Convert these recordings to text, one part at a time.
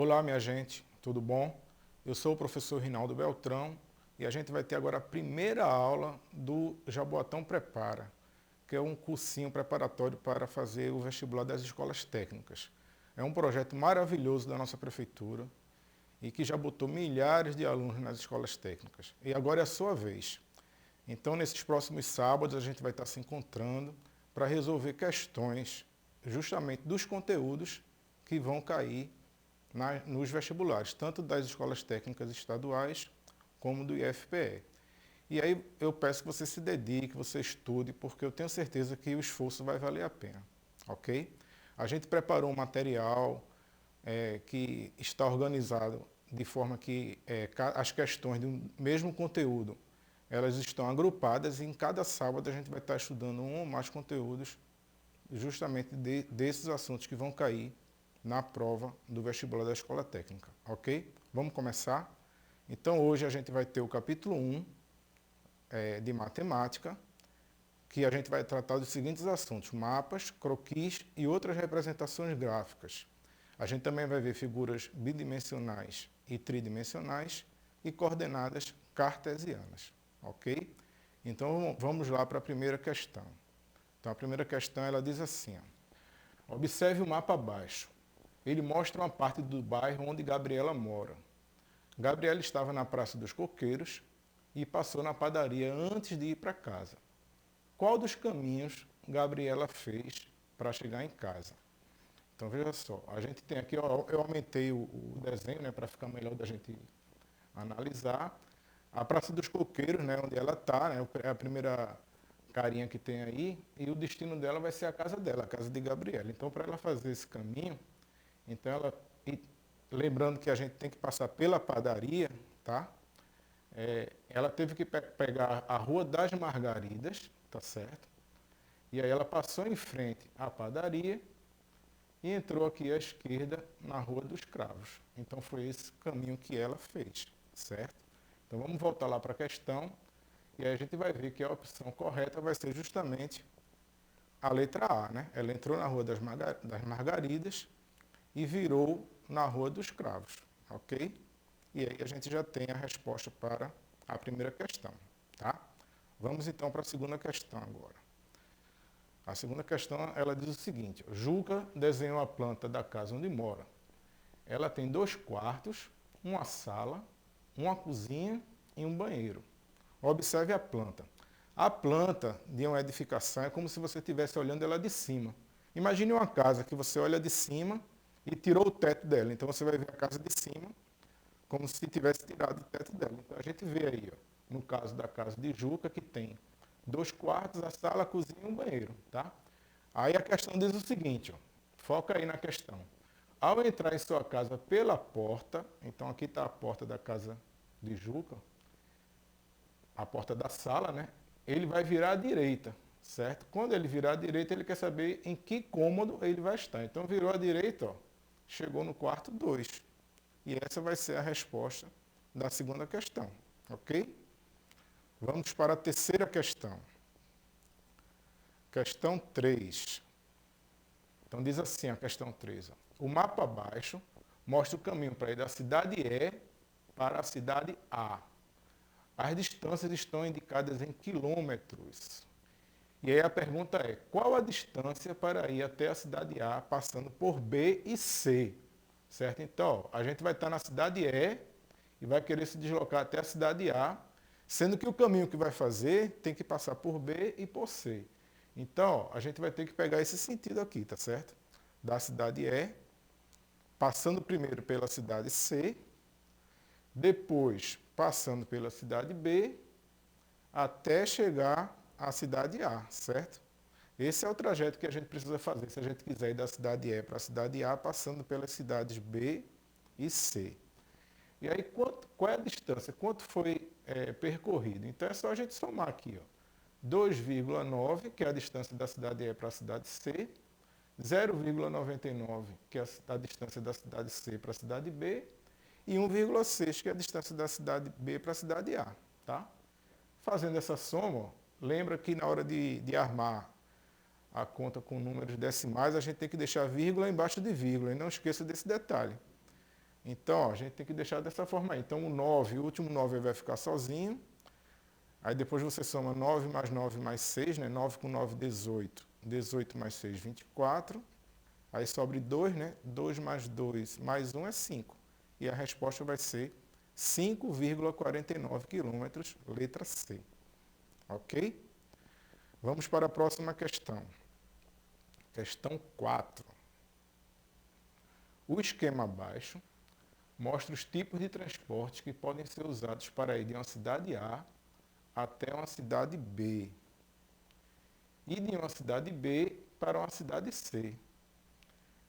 Olá, minha gente, tudo bom? Eu sou o professor Rinaldo Beltrão e a gente vai ter agora a primeira aula do Jaboatão Prepara, que é um cursinho preparatório para fazer o vestibular das escolas técnicas. É um projeto maravilhoso da nossa prefeitura e que já botou milhares de alunos nas escolas técnicas. E agora é a sua vez. Então, nesses próximos sábados, a gente vai estar se encontrando para resolver questões justamente dos conteúdos que vão cair nos vestibulares, tanto das escolas técnicas estaduais como do IFPE. E aí eu peço que você se dedique, que você estude, porque eu tenho certeza que o esforço vai valer a pena, ok? A gente preparou um material que está organizado de forma que as questões do mesmo conteúdo, elas estão agrupadas e em cada sábado a gente vai estar estudando um ou mais conteúdos justamente desses assuntos que vão cair na prova do vestibular da escola técnica, ok? Vamos começar? Então hoje a gente vai ter o capítulo 1 de matemática, que a gente vai tratar dos seguintes assuntos: mapas, croquis e outras representações gráficas. A gente também vai ver figuras bidimensionais e tridimensionais e coordenadas cartesianas, ok? Então vamos lá para a primeira questão. Então a primeira questão ela diz assim: ó, observe o mapa abaixo. Ele mostra uma parte do bairro onde Gabriela mora. Gabriela estava na Praça dos Coqueiros e passou na padaria antes de ir para casa. Qual dos caminhos Gabriela fez para chegar em casa? Então veja só, a gente tem aqui, ó, eu aumentei o desenho, né, para ficar melhor da gente analisar. A Praça dos Coqueiros, né, onde ela está, né, é a primeira carinha que tem aí, e o destino dela vai ser a casa dela, a casa de Gabriela. Então, para ela fazer esse caminho, então lembrando que a gente tem que passar pela padaria, tá? Ela teve que pegar a Rua das Margaridas, tá certo? E aí ela passou em frente à padaria e entrou aqui à esquerda na Rua dos Cravos. Então foi esse caminho que ela fez, certo? Então vamos voltar lá para a questão e aí a gente vai ver que a opção correta vai ser justamente a letra A, né? Ela entrou na Rua das Margaridas e virou na Rua dos Cravos, ok? E aí a gente já tem a resposta para a primeira questão, tá? Vamos então para a segunda questão agora. A segunda questão, ela diz o seguinte: Juca desenhou a planta da casa onde mora. Ela tem 2 quartos, uma sala, uma cozinha e um banheiro. Observe a planta. A planta de uma edificação é como se você estivesse olhando ela de cima. Imagine uma casa que você olha de cima e tirou o teto dela. Então você vai ver a casa de cima como se tivesse tirado o teto dela. Então a gente vê aí, ó, no caso da casa de Juca, que tem 2 quartos, a sala, a cozinha e um banheiro, tá? Aí a questão diz o seguinte, ó, foca aí na questão. Ao entrar em sua casa pela porta, então aqui está a porta da casa de Juca, a porta da sala, né? Ele vai virar à direita, certo? Quando ele virar à direita, ele quer saber em que cômodo ele vai estar. Então virou à direita, ó, chegou no quarto 2. E essa vai ser a resposta da segunda questão, ok? Vamos para a terceira questão. Questão 3. Então diz assim a questão 3. Ó. O mapa abaixo mostra o caminho para ir da cidade E para a cidade A. As distâncias estão indicadas em quilômetros. E aí a pergunta é, qual a distância para ir até a cidade A passando por B e C? Certo? Então, ó, a gente vai estar na cidade E e vai querer se deslocar até a cidade A, sendo que o caminho que vai fazer tem que passar por B e por C. Então, ó, a gente vai ter que pegar esse sentido aqui, tá certo? Da cidade E, passando primeiro pela cidade C, depois passando pela cidade B, até chegar à cidade A, certo? Esse é o trajeto que a gente precisa fazer se a gente quiser ir da cidade E para a cidade A, passando pelas cidades B e C. E aí, qual é a distância? Quanto foi percorrido? Então, é só a gente somar aqui, ó. 2,9, que é a distância da cidade E para a cidade C, 0,99, que é a distância da cidade C para a cidade B, e 1,6, que é a distância da cidade B para a cidade A. Tá? Fazendo essa soma, ó, lembra que na hora de armar a conta com números decimais, a gente tem que deixar vírgula embaixo de vírgula, e não esqueça desse detalhe. Então, ó, a gente tem que deixar dessa forma aí. Então, o 9, o último 9 vai ficar sozinho. Aí depois você soma 9 mais 9 mais 6, né? 9 com 9, 18. 18 mais 6, 24. Aí sobre 2, né? 2 mais 2 mais 1 é 5. E a resposta vai ser 5,49 quilômetros, letra C. Ok? Vamos para a próxima questão. Questão 4. O esquema abaixo mostra os tipos de transportes que podem ser usados para ir de uma cidade A até uma cidade B e de uma cidade B para uma cidade C.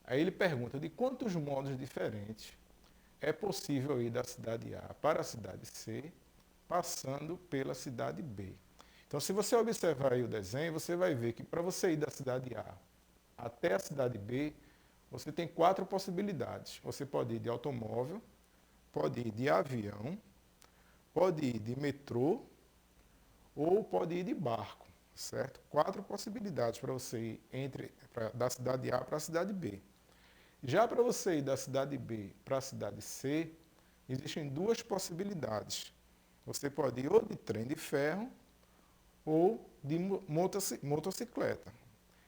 Aí ele pergunta de quantos modos diferentes é possível ir da cidade A para a cidade C, passando pela cidade B. Então, se você observar aí o desenho, você vai ver que para você ir da cidade A até a cidade B, você tem 4 possibilidades. Você pode ir de automóvel, pode ir de avião, pode ir de metrô ou pode ir de barco, certo? 4 possibilidades para você ir da cidade A para a cidade B. Já para você ir da cidade B para a cidade C, existem 2 possibilidades. Você pode ir ou de trem de ferro ou de motocicleta.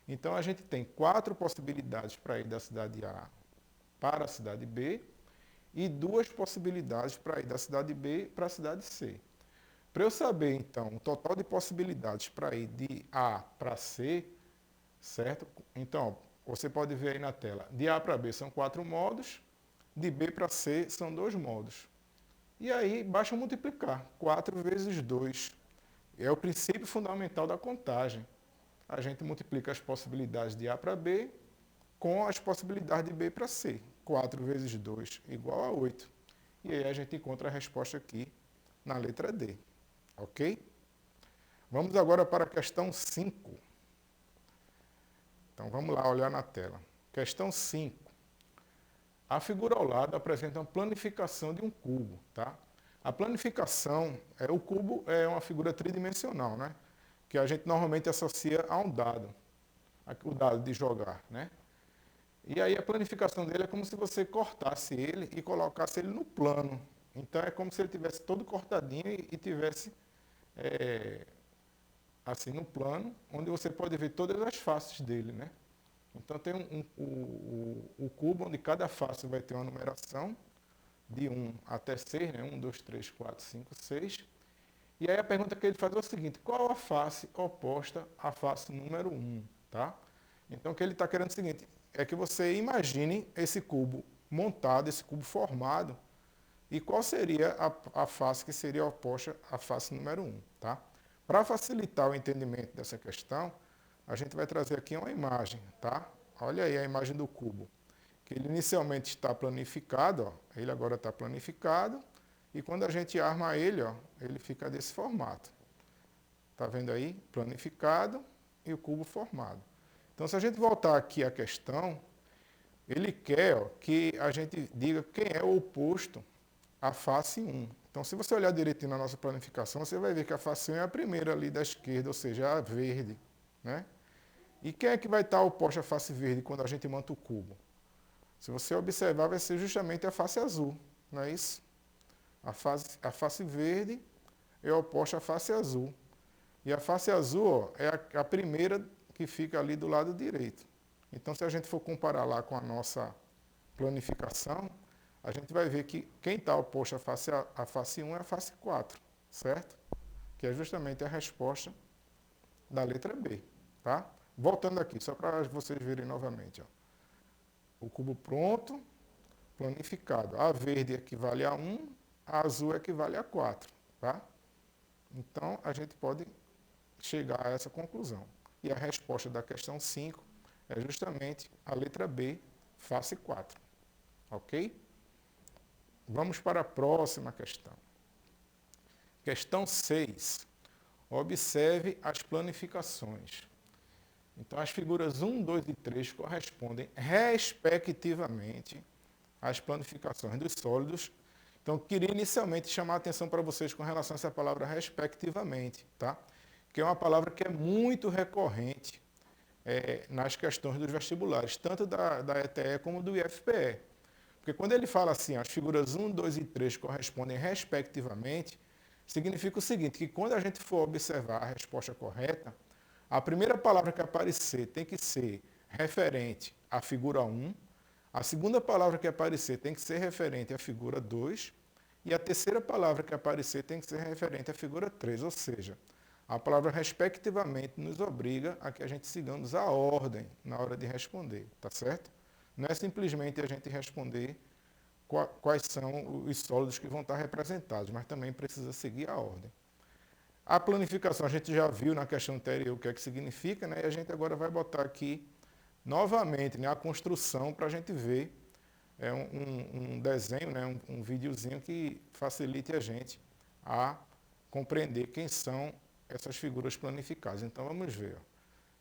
Então a gente tem 4 possibilidades para ir da cidade A para a cidade B e 2 possibilidades para ir da cidade B para a cidade C. Para eu saber, então, o total de possibilidades para ir de A para C, certo? Então, você pode ver aí na tela, de A para B são 4 modos, de B para C são 2 modos. E aí, basta multiplicar, 4 vezes 2. É o princípio fundamental da contagem. A gente multiplica as possibilidades de A para B com as possibilidades de B para C. 4 vezes 2 igual a 8. E aí a gente encontra a resposta aqui na letra D. Ok? Vamos agora para a questão 5. Então vamos lá olhar na tela. Questão 5. A figura ao lado apresenta uma planificação de um cubo, tá? A planificação, o cubo é uma figura tridimensional, né? Que a gente normalmente associa a um dado, o dado de jogar, né? E aí a planificação dele é como se você cortasse ele e colocasse ele no plano. Então é como se ele tivesse todo cortadinho e tivesse assim no plano, onde você pode ver todas as faces dele, né? Então tem o cubo onde cada face vai ter uma numeração de 1 até 6, né? 1, 2, 3, 4, 5, 6. E aí a pergunta que ele faz é o seguinte, qual a face oposta à face número 1, tá? Então o que ele está querendo é o seguinte, é que você imagine esse cubo montado, esse cubo formado, e qual seria a face que seria oposta à face número 1, tá? Para facilitar o entendimento dessa questão, a gente vai trazer aqui uma imagem, tá? Olha aí a imagem do cubo, que ele inicialmente está planificado, ó, ele agora está planificado, e quando a gente arma ele, ó, ele fica desse formato. Tá vendo aí? Planificado e o cubo formado. Então, se a gente voltar aqui à questão, ele quer que a gente diga quem é o oposto à face 1. Então, se você olhar direitinho na nossa planificação, você vai ver que a face 1 é a primeira ali da esquerda, ou seja, a verde, né? E quem é que vai estar oposto à face verde quando a gente monta o cubo? Se você observar, vai ser justamente a face azul, não é isso? A face verde é oposta à face azul. E a face azul ó, é a primeira que fica ali do lado direito. Então, se a gente for comparar lá com a nossa planificação, a gente vai ver que quem está oposto à face 1 é a face 4, certo? Que é justamente a resposta da letra B, tá? Voltando aqui, só para vocês verem novamente. Ó. O cubo pronto, planificado. A verde equivale a 1, a azul equivale a 4, tá? Então, a gente pode chegar a essa conclusão. E a resposta da questão 5 é justamente a letra B, face 4. Ok? Vamos para a próxima questão. Questão 6. Observe as planificações. Então, as figuras 1, 2 e 3 correspondem, respectivamente, às planificações dos sólidos. Então, queria inicialmente chamar a atenção para vocês com relação a essa palavra respectivamente, tá? Que é uma palavra que é muito recorrente nas questões dos vestibulares, tanto da ETE como do IFPE. Porque quando ele fala assim, as figuras 1, 2 e 3 correspondem respectivamente, significa o seguinte, que quando a gente for observar a resposta correta, a primeira palavra que aparecer tem que ser referente à figura 1, a segunda palavra que aparecer tem que ser referente à figura 2, e a terceira palavra que aparecer tem que ser referente à figura 3, ou seja, a palavra respectivamente nos obriga a que a gente sigamos a ordem na hora de responder, tá certo? Não é simplesmente a gente responder quais são os sólidos que vão estar representados, mas também precisa seguir a ordem. A planificação a gente já viu na questão anterior o que é que significa, né? E a gente agora vai botar aqui novamente, né, a construção para a gente ver um desenho, né, um videozinho que facilite a gente a compreender quem são essas figuras planificadas. Então vamos ver. Ó.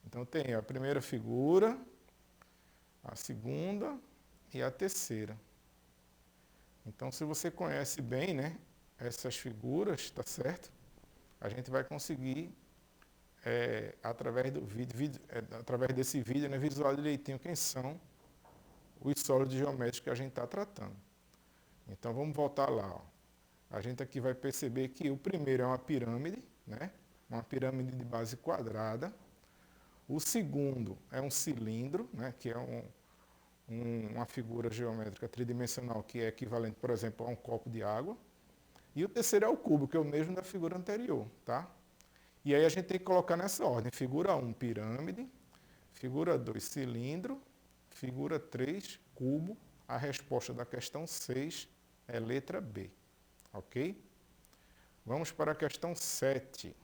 Então tem a primeira figura, a segunda e a terceira. Então se você conhece bem, né, essas figuras, tá certo? A gente vai conseguir através do vídeo, através desse vídeo, né, visualizar direitinho quem são os sólidos geométricos que a gente está tratando. Então vamos voltar lá. Ó. A gente aqui vai perceber que o primeiro é uma pirâmide, né? Uma pirâmide de base quadrada. O segundo é um cilindro, né? Que é uma figura geométrica tridimensional que é equivalente, por exemplo, a um copo de água. E o terceiro é o cubo, que é o mesmo da figura anterior, tá? E aí a gente tem que colocar nessa ordem. Figura 1, pirâmide. Figura 2, cilindro. Figura 3, cubo. A resposta da questão 6 é letra B. Ok? Vamos para a questão 7.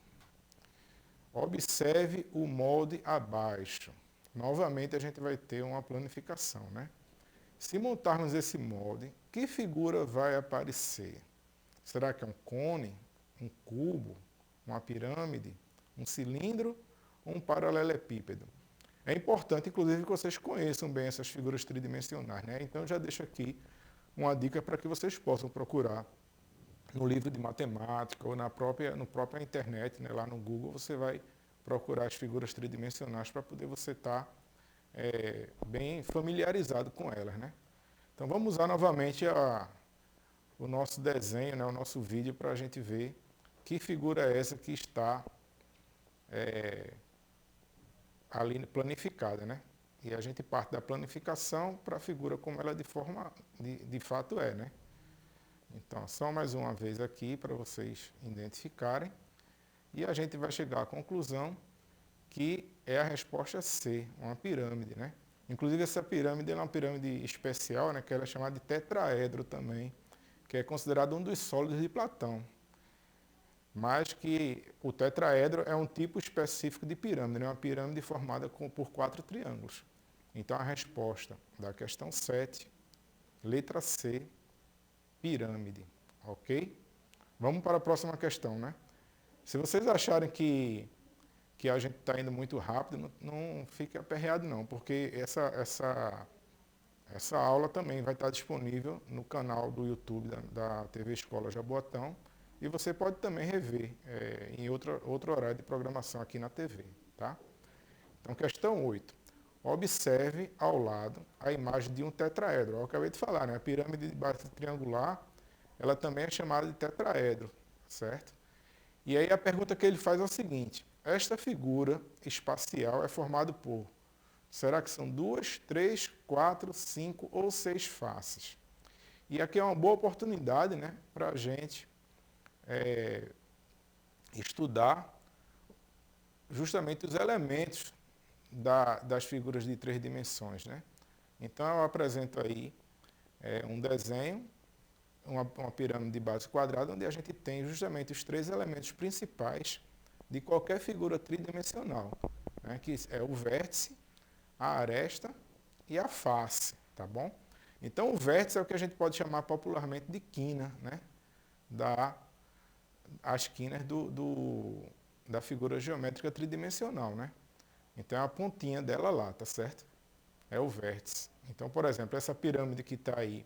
Observe o molde abaixo. Novamente a gente vai ter uma planificação, né? Se montarmos esse molde, que figura vai aparecer? Será que é um cone, um cubo, uma pirâmide, um cilindro ou um paralelepípedo? É importante, inclusive, que vocês conheçam bem essas figuras tridimensionais, né? Então, eu já deixo aqui uma dica para que vocês possam procurar no livro de matemática ou na própria internet, né? Lá no Google, você vai procurar as figuras tridimensionais para poder você estar bem familiarizado com elas, né? Então, vamos usar novamente o nosso desenho, né? O nosso vídeo para a gente ver que figura é essa que está ali planificada, né? E a gente parte da planificação para a figura como ela de fato é, né? Então, só mais uma vez aqui para vocês identificarem. E a gente vai chegar à conclusão que é a resposta C, uma pirâmide, né? Inclusive essa pirâmide é uma pirâmide especial, né? Que ela é chamada de tetraedro também, que é considerado um dos sólidos de Platão. Mas que o tetraedro é um tipo específico de pirâmide, né? Uma pirâmide formada por 4 triângulos. Então a resposta da questão 7, letra C, pirâmide, ok? Vamos para a próxima questão, né? Se vocês acharem que a gente está indo muito rápido, não fique aperreado não, porque essa aula também vai estar disponível no canal do YouTube da TV Escola Jaboatão, e você pode também rever em outro horário de programação aqui na TV, tá? Então, questão 8. Observe ao lado a imagem de um tetraedro. Eu acabei de falar, né? A pirâmide de base triangular, ela também é chamada de tetraedro, certo? E aí a pergunta que ele faz é o seguinte: esta figura espacial é formada por, será que são 2, 3, 4, 5 ou 6 faces? E aqui é uma boa oportunidade, né, para a gente estudar justamente os elementos das figuras de 3 dimensões, né? Então eu apresento aí um desenho, uma pirâmide de base quadrada, onde a gente tem justamente os 3 elementos principais de qualquer figura tridimensional, né? Que é o vértice, a aresta e a face, tá bom? Então o vértice é o que a gente pode chamar popularmente de quina, né? As quinas da figura geométrica tridimensional, né? Então é a pontinha dela lá, tá certo? É o vértice. Então, por exemplo, essa pirâmide que está aí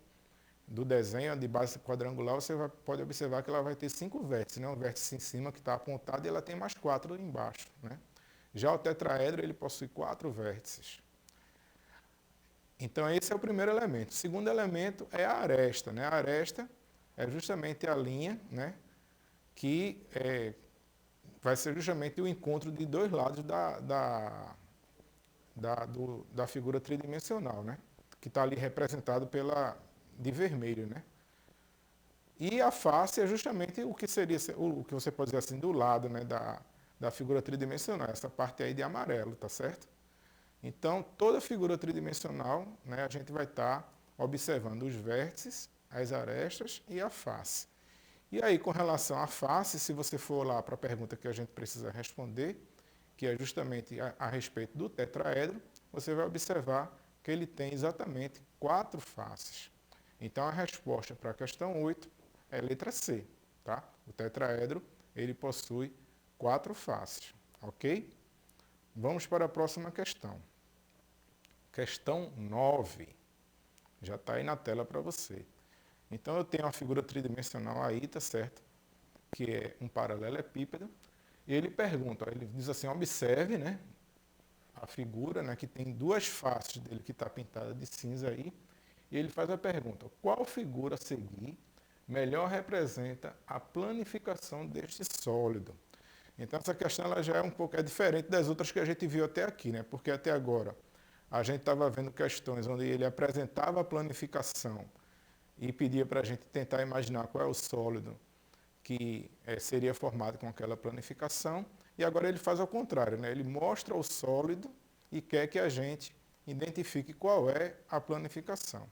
do desenho de base quadrangular, você pode observar que ela vai ter 5 vértices, né? Um vértice em cima que está apontado e ela tem mais 4 embaixo, né? Já o tetraedro, ele possui 4 vértices. Então, esse é o primeiro elemento. O segundo elemento é a aresta, né? A aresta é justamente a linha, né, que vai ser justamente o encontro de dois lados da figura tridimensional, né? Que está ali representado de vermelho, né? E a face é justamente o que seria, o que você pode dizer assim, do lado, né, da figura tridimensional, essa parte aí de amarelo, tá certo? Então, toda figura tridimensional, né, a gente vai estar observando os vértices, as arestas e a face. E aí, com relação à face, se você for lá para a pergunta que a gente precisa responder, que é justamente a respeito do tetraedro, você vai observar que ele tem exatamente 4 faces. Então, a resposta para a questão 8 é letra C, tá? O tetraedro, ele possui 4 faces, ok? Vamos para a próxima questão. Questão 9. Já está aí na tela para você. Então, eu tenho uma figura tridimensional aí, tá certo? Que é um paralelepípedo. E ele pergunta, ele diz assim, observe, né, a figura, né, que tem 2 faces dele que está pintada de cinza aí. E ele faz a pergunta, qual figura a seguir melhor representa a planificação deste sólido? Então, essa questão ela já é um pouco diferente das outras que a gente viu até aqui, né? Porque até agora a gente estava vendo questões onde ele apresentava a planificação e pedia para a gente tentar imaginar qual é o sólido que seria formado com aquela planificação. E agora ele faz ao contrário, né? Ele mostra o sólido e quer que a gente identifique qual é a planificação.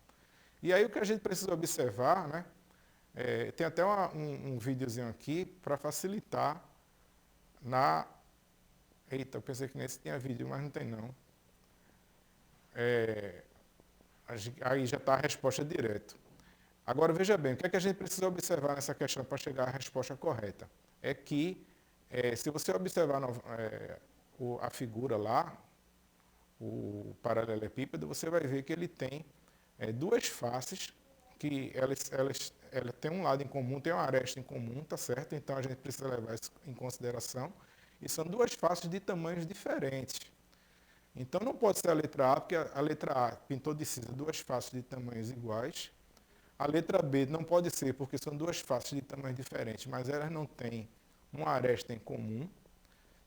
E aí o que a gente precisa observar, né? Tem até um videozinho aqui para facilitar na... Eita, eu pensei que nesse tinha vídeo, mas não tem não. Aí já está a resposta direto. Agora veja bem, o que é que a gente precisa observar nessa questão para chegar à resposta correta? É que, se você observar a figura lá, o paralelepípedo, você vai ver que ele tem 2 faces, que ela tem um lado em comum, tem uma aresta em comum, tá certo? Então a gente precisa levar isso em consideração. E são 2 faces de tamanhos diferentes. Então não pode ser a letra A, porque a letra A pintou de cinza 2 faces de tamanhos iguais. A letra B não pode ser, porque são 2 faces de tamanhos diferentes, mas elas não têm uma aresta em comum.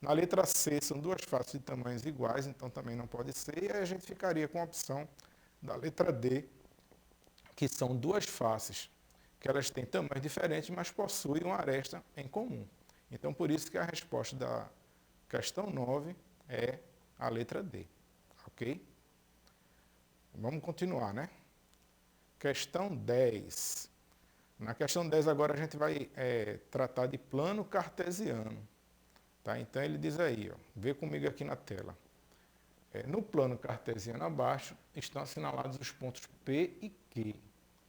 Na letra C são 2 faces de tamanhos iguais, então também não pode ser. E aí a gente ficaria com a opção da letra D, que são 2 faces, que elas têm tamanhos diferentes, mas possuem uma aresta em comum. Então, por isso que a resposta da questão 9 é a letra D. Ok? Vamos continuar, né? Questão 10. Na questão 10 agora a gente vai tratar de plano cartesiano. Tá? Então ele diz aí, ó, vê comigo aqui na tela. No plano cartesiano abaixo estão assinalados os pontos P e Q.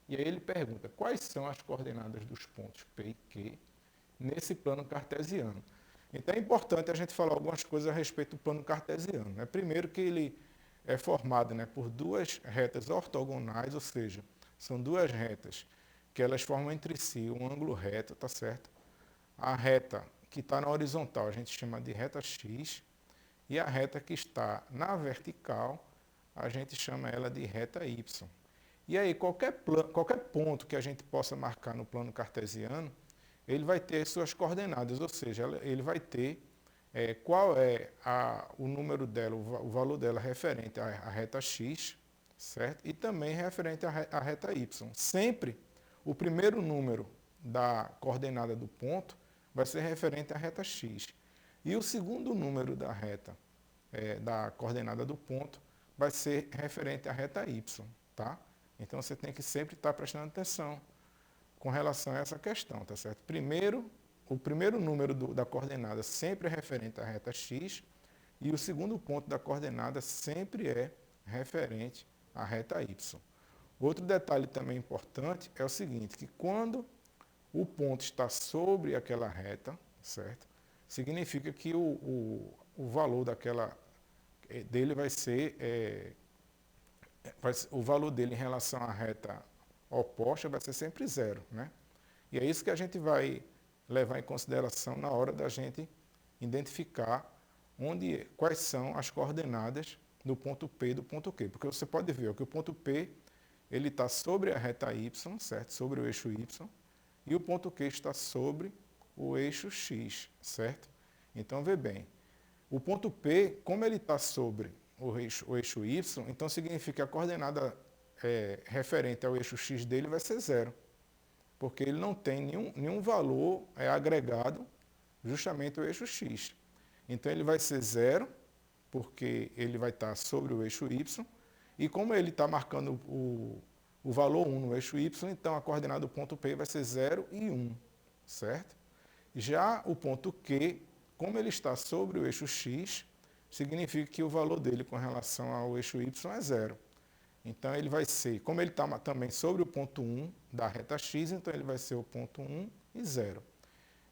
E aí ele pergunta, quais são as coordenadas dos pontos P e Q nesse plano cartesiano? Então é importante a gente falar algumas coisas a respeito do plano cartesiano. Né? Primeiro que ele é formado, né, por 2 retas ortogonais, ou seja, são 2 retas que elas formam entre si um ângulo reto, tá certo? A reta que está na horizontal a gente chama de reta X, e a reta que está na vertical a gente chama ela de reta Y. E aí qualquer ponto que a gente possa marcar no plano cartesiano, ele vai ter suas coordenadas, ou seja, ele vai ter qual é o número dela, o valor dela referente à reta X, certo? E também referente à reta Y. Sempre o primeiro número da coordenada do ponto vai ser referente à reta X. E o segundo número da reta, da coordenada do ponto, vai ser referente à reta Y, tá? Então você tem que sempre estar prestando atenção com relação a essa questão, tá certo? O primeiro número da coordenada sempre é referente à reta X e o segundo ponto da coordenada sempre é referente à reta Y. Outro detalhe também importante é o seguinte, que quando o ponto está sobre aquela reta, certo? Significa que o valor dele vai ser, o valor dele em relação à reta oposta vai ser sempre 0, né? E é isso que a gente vai levar em consideração na hora da gente identificar quais são as coordenadas do ponto P e do ponto Q. Porque você pode ver que o ponto P ele está sobre a reta Y, certo? Sobre o eixo Y. E o ponto Q está sobre o eixo X, certo? Então, vê bem. O ponto P, como ele está sobre o eixo Y, então significa que a coordenada referente ao eixo X dele vai ser 0. Porque ele não tem nenhum valor agregado justamente ao eixo X. Então, ele vai ser 0, porque ele vai estar sobre o eixo Y. E como ele está marcando o valor 1 no eixo Y, então a coordenada do ponto P vai ser 0 e 1, certo? Já o ponto Q, como ele está sobre o eixo X, significa que o valor dele com relação ao eixo Y é 0. Então ele vai ser, como ele está também sobre o ponto 1 da reta X, então ele vai ser o ponto 1 e 0.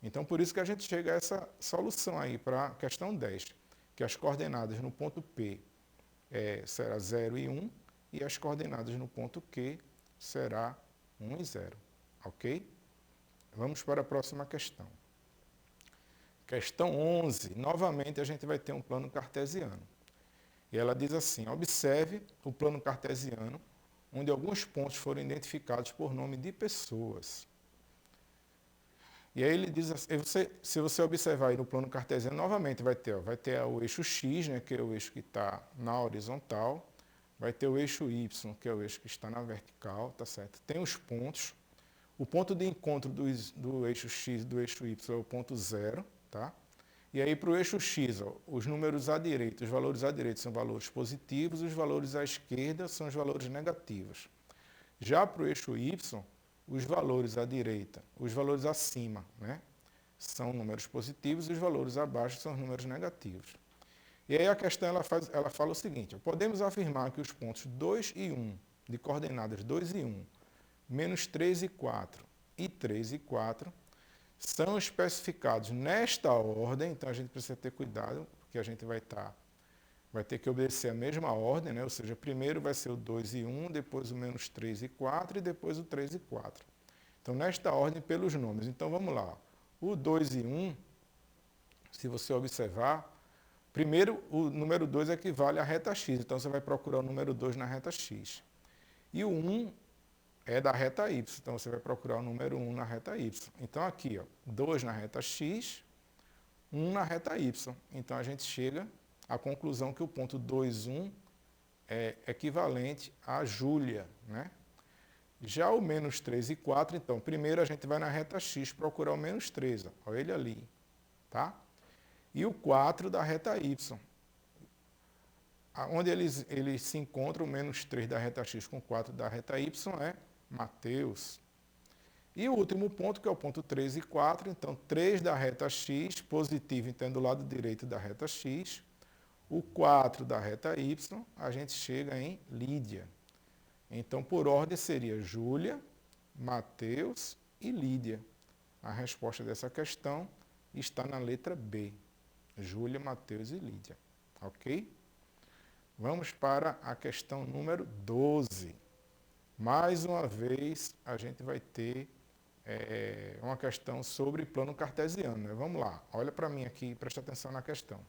Então por isso que a gente chega a essa solução aí para a questão 10, que as coordenadas no ponto P será 0 e 1, e as coordenadas no ponto Q será 1 e 0. Ok? Vamos para a próxima questão. Questão 11. Novamente a gente vai ter um plano cartesiano. E ela diz assim: observe o plano cartesiano, onde alguns pontos foram identificados por nome de pessoas. E aí ele diz assim, se você observar aí no plano cartesiano, novamente vai ter o eixo X, né, que é o eixo que está na horizontal, vai ter o eixo Y, que é o eixo que está na vertical, tá certo? Tem os pontos. O ponto de encontro do eixo X e do eixo Y é o ponto 0, tá? E aí para o eixo X, os números à direita, os valores à direita são valores positivos, os valores à esquerda são os valores negativos. Já para o eixo Y, os valores à direita, os valores acima, né, são números positivos e os valores abaixo são números negativos. E aí a questão ela fala o seguinte: podemos afirmar que os pontos 2 e 1, de coordenadas 2 e 1, menos 3 e 4 e 3 e 4, são especificados nesta ordem. Então a gente precisa ter cuidado, porque a gente vai ter que obedecer a mesma ordem, né? Ou seja, primeiro vai ser o 2 e 1, depois o menos 3 e 4 e depois o 3 e 4. Então, nesta ordem, pelos nomes. Então, vamos lá. O 2 e 1, se você observar, primeiro o número 2 equivale à reta X, então você vai procurar o número 2 na reta X. E o 1 é da reta Y, então você vai procurar o número 1 na reta Y. Então, aqui, 2 na reta X, 1 na reta Y. Então, a gente chega a conclusão que o ponto 2, 1 é equivalente a Júlia, né? Já o menos 3 e 4, então, primeiro a gente vai na reta X procurar o menos 3, olha ele ali, tá? E o 4 da reta Y. Onde eles se encontram, o menos 3 da reta X com 4 da reta Y é Mateus. E o último ponto, que é o ponto 3 e 4, então 3 da reta X, positivo, então do lado direito da reta X, o 4 da reta Y, a gente chega em Lídia. Então, por ordem, seria Júlia, Mateus e Lídia. A resposta dessa questão está na letra B. Júlia, Mateus e Lídia. Ok? Vamos para a questão número 12. Mais uma vez, a gente vai ter uma questão sobre plano cartesiano, né? Vamos lá, olha para mim aqui e presta atenção na questão.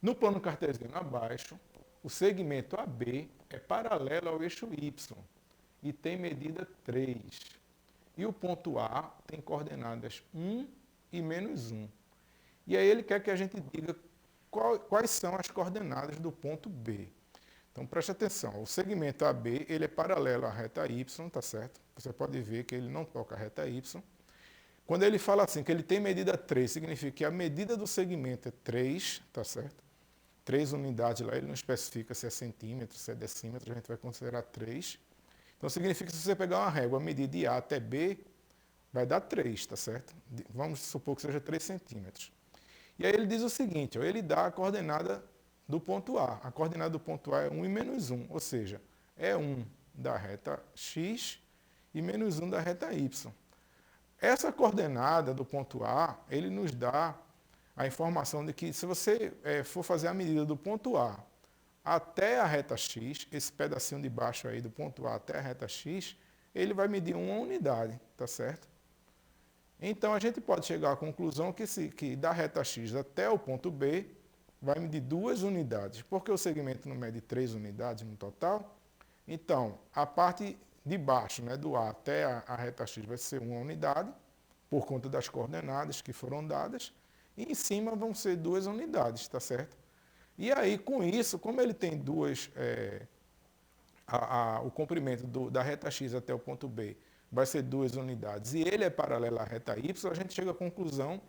No plano cartesiano abaixo, o segmento AB é paralelo ao eixo Y e tem medida 3. E o ponto A tem coordenadas 1 e menos 1. E aí ele quer que a gente diga quais são as coordenadas do ponto B. Então preste atenção, o segmento AB ele é paralelo à reta Y, tá certo? Você pode ver que ele não toca a reta Y. Quando ele fala assim, que ele tem medida 3, significa que a medida do segmento é 3, tá certo? 3 unidades lá, ele não especifica se é centímetro, se é decímetro, a gente vai considerar 3. Então significa que se você pegar uma régua, medir de A até B, vai dar 3, tá certo? Vamos supor que seja 3 centímetros. E aí ele diz o seguinte, ele dá a coordenada do ponto A. A coordenada do ponto A é 1 e menos 1, ou seja, é 1 da reta X e menos 1 da reta Y. Essa coordenada do ponto A, ele nos dá a informação de que se você for fazer a medida do ponto A até a reta X, esse pedacinho de baixo aí do ponto A até a reta X, ele vai medir 1 unidade, tá certo? Então a gente pode chegar à conclusão que da reta X até o ponto B, vai medir 2 unidades. Porque o segmento não mede 3 unidades no total, então a parte de baixo, né, do A até a reta X vai ser 1 unidade, por conta das coordenadas que foram dadas, e em cima vão ser 2 unidades, tá certo? E aí, com isso, como ele tem o comprimento da reta X até o ponto B vai ser 2 unidades, e ele é paralelo à reta Y, a gente chega à conclusão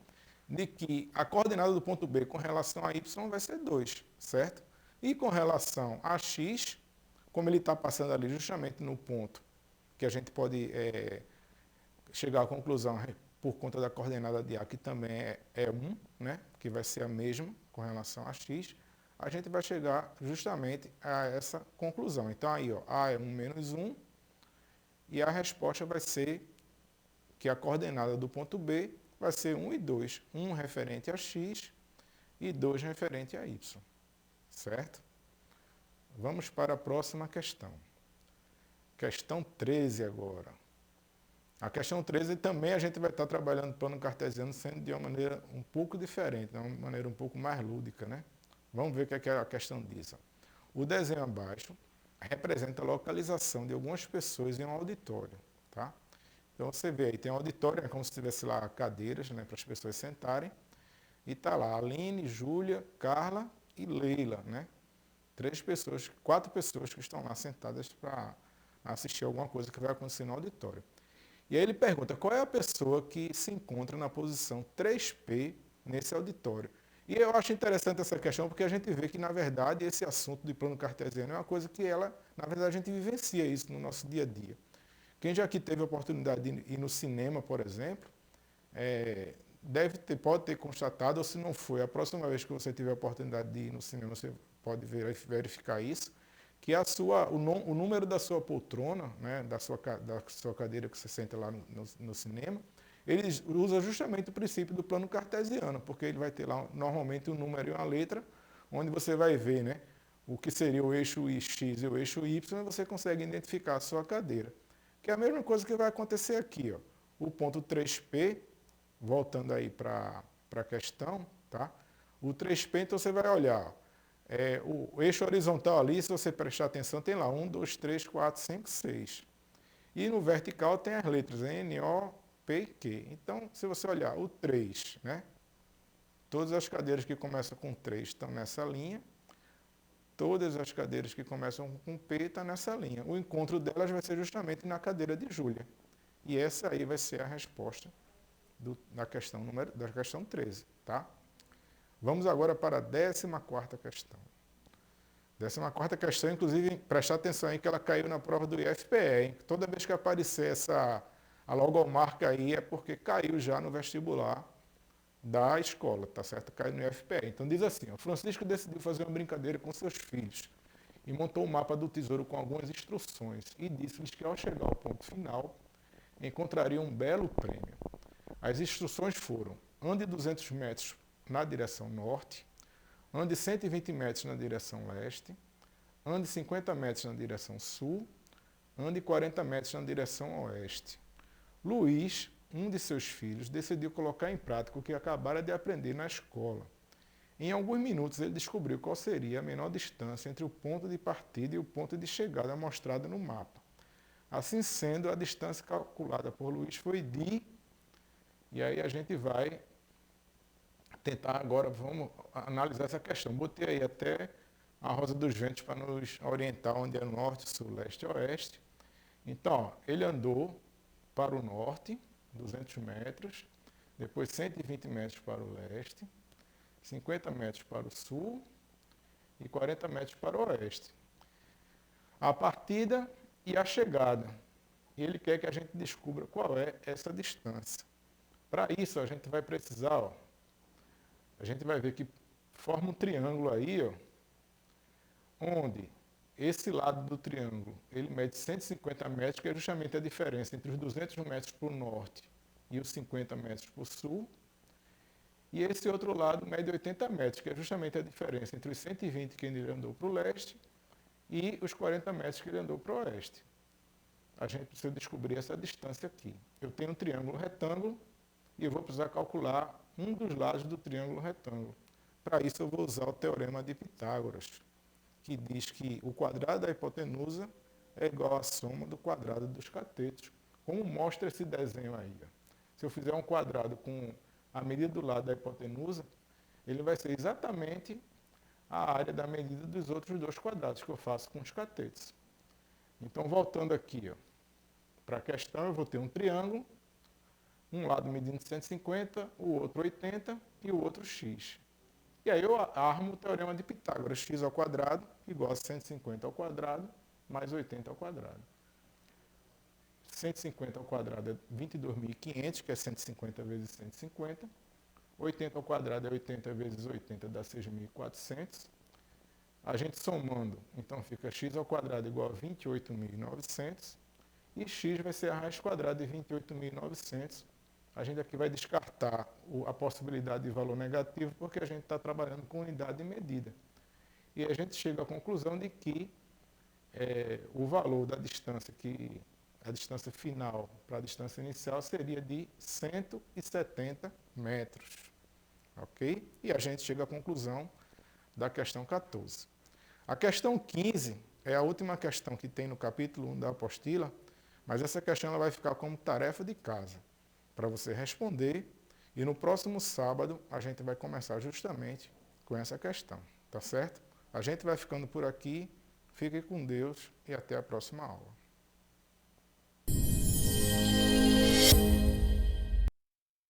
de que a coordenada do ponto B com relação a Y vai ser 2, certo? E com relação a X, como ele está passando ali justamente no ponto que a gente pode chegar à conclusão por conta da coordenada de A, que também é 1, né? Que vai ser a mesma com relação a X, a gente vai chegar justamente a essa conclusão. Então aí, ó, A é 1 menos 1, e a resposta vai ser que a coordenada do ponto B vai ser 1 e 2. 1 referente a X e 2 referente a Y. Certo? Vamos para a próxima questão. Questão 13 agora. A questão 13 também a gente vai estar trabalhando plano cartesiano, sendo de uma maneira um pouco diferente, de uma maneira um pouco mais lúdica, né? Vamos ver o que a questão diz. O desenho abaixo representa a localização de algumas pessoas em um auditório, tá? Então você vê aí, tem um auditório, é como se tivesse lá cadeiras, né, para as pessoas sentarem, e tá lá Aline, Júlia, Carla e Leila, né? 4 pessoas que estão lá sentadas para assistir alguma coisa que vai acontecer no auditório. E aí ele pergunta, qual é a pessoa que se encontra na posição 3P nesse auditório? E eu acho interessante essa questão porque a gente vê que, na verdade, esse assunto de plano cartesiano é uma coisa que na verdade, a gente vivencia isso no nosso dia a dia. Quem já aqui teve a oportunidade de ir no cinema, por exemplo, pode ter constatado, ou se não foi, a próxima vez que você tiver a oportunidade de ir no cinema, você pode verificar isso, que o número da sua poltrona, né, da sua cadeira que você senta lá no cinema, ele usa justamente o princípio do plano cartesiano, porque ele vai ter lá normalmente um número e uma letra, onde você vai ver, né, o que seria o eixo X e o eixo Y, e você consegue identificar a sua cadeira. Que é a mesma coisa que vai acontecer aqui, ó. O ponto 3P, voltando aí para a questão, tá? O 3P, então você vai olhar, o eixo horizontal ali, se você prestar atenção, tem lá 1, 2, 3, 4, 5, 6. E no vertical tem as letras N, O, P e Q. Então, se você olhar o 3, né? Todas as cadeiras que começam com 3 estão nessa linha. Todas as cadeiras que começam com P estão nessa linha. O encontro delas vai ser justamente na cadeira de Júlia. E essa aí vai ser a resposta da questão 13, tá? Vamos agora para a 14ª questão. 14ª questão, inclusive, prestar atenção aí que ela caiu na prova do IFPE, hein? Toda vez que aparecer a logomarca aí é porque caiu já no vestibular da escola, tá certo? Caiu no IFPE. Então diz assim, o Francisco decidiu fazer uma brincadeira com seus filhos e montou um mapa do tesouro com algumas instruções e disse-lhes que ao chegar ao ponto final encontraria um belo prêmio. As instruções foram: ande 200 metros na direção norte, ande 120 metros na direção leste, ande 50 metros na direção sul, ande 40 metros na direção oeste. Luiz, um de seus filhos, decidiu colocar em prática o que acabara de aprender na escola. Em alguns minutos ele descobriu qual seria a menor distância entre o ponto de partida e o ponto de chegada mostrado no mapa. Assim sendo, a distância calculada por Luiz foi de... E aí a gente vai tentar agora, vamos analisar essa questão. Botei aí até a rosa dos ventos para nos orientar onde é norte, sul, leste e oeste. Então, ó, ele andou para o norte, 200 metros, depois 120 metros para o leste, 50 metros para o sul e 40 metros para o oeste. A partida e a chegada. E ele quer que a gente descubra qual é essa distância. Para isso, a gente vai precisar, ó, a gente vai ver que forma um triângulo aí, ó, onde esse lado do triângulo, ele mede 150 metros, que é justamente a diferença entre os 200 metros para o norte e os 50 metros para o sul. E esse outro lado mede 80 metros, que é justamente a diferença entre os 120 que ele andou para o leste e os 40 metros que ele andou para o oeste. A gente precisa descobrir essa distância aqui. Eu tenho um triângulo retângulo e eu vou precisar calcular um dos lados do triângulo retângulo. para isso eu vou usar o teorema de Pitágoras, que diz que o quadrado da hipotenusa é igual à soma do quadrado dos catetos, como mostra esse desenho aí. Ó. Se eu fizer um quadrado com a medida do lado da hipotenusa, ele vai ser exatamente a área da medida dos outros dois quadrados que eu faço com os catetos. Então, voltando aqui para a questão, eu vou ter um triângulo, um lado medindo 150, o outro 80 e o outro x. E aí eu armo o teorema de Pitágoras, x ao quadrado igual a 150 ao quadrado mais 80 ao quadrado. 150 ao quadrado é 22.500, que é 150 vezes 150. 80 ao quadrado é 80 vezes 80, dá 6.400. A gente somando, então fica x ao quadrado igual a 28.900. E x vai ser a raiz quadrada de 28.900. A gente aqui vai descartar a possibilidade de valor negativo, porque a gente está trabalhando com unidade de medida. E a gente chega à conclusão de que o valor da distância, a distância final para a distância inicial seria de 170 metros. Ok? E a gente chega à conclusão da questão 14. A questão 15 é a última questão que tem no capítulo 1 da apostila, mas essa questão ela vai ficar como tarefa de casa, para você responder, e no próximo sábado a gente vai começar justamente com essa questão, tá certo? A gente vai ficando por aqui, fique com Deus e até a próxima aula.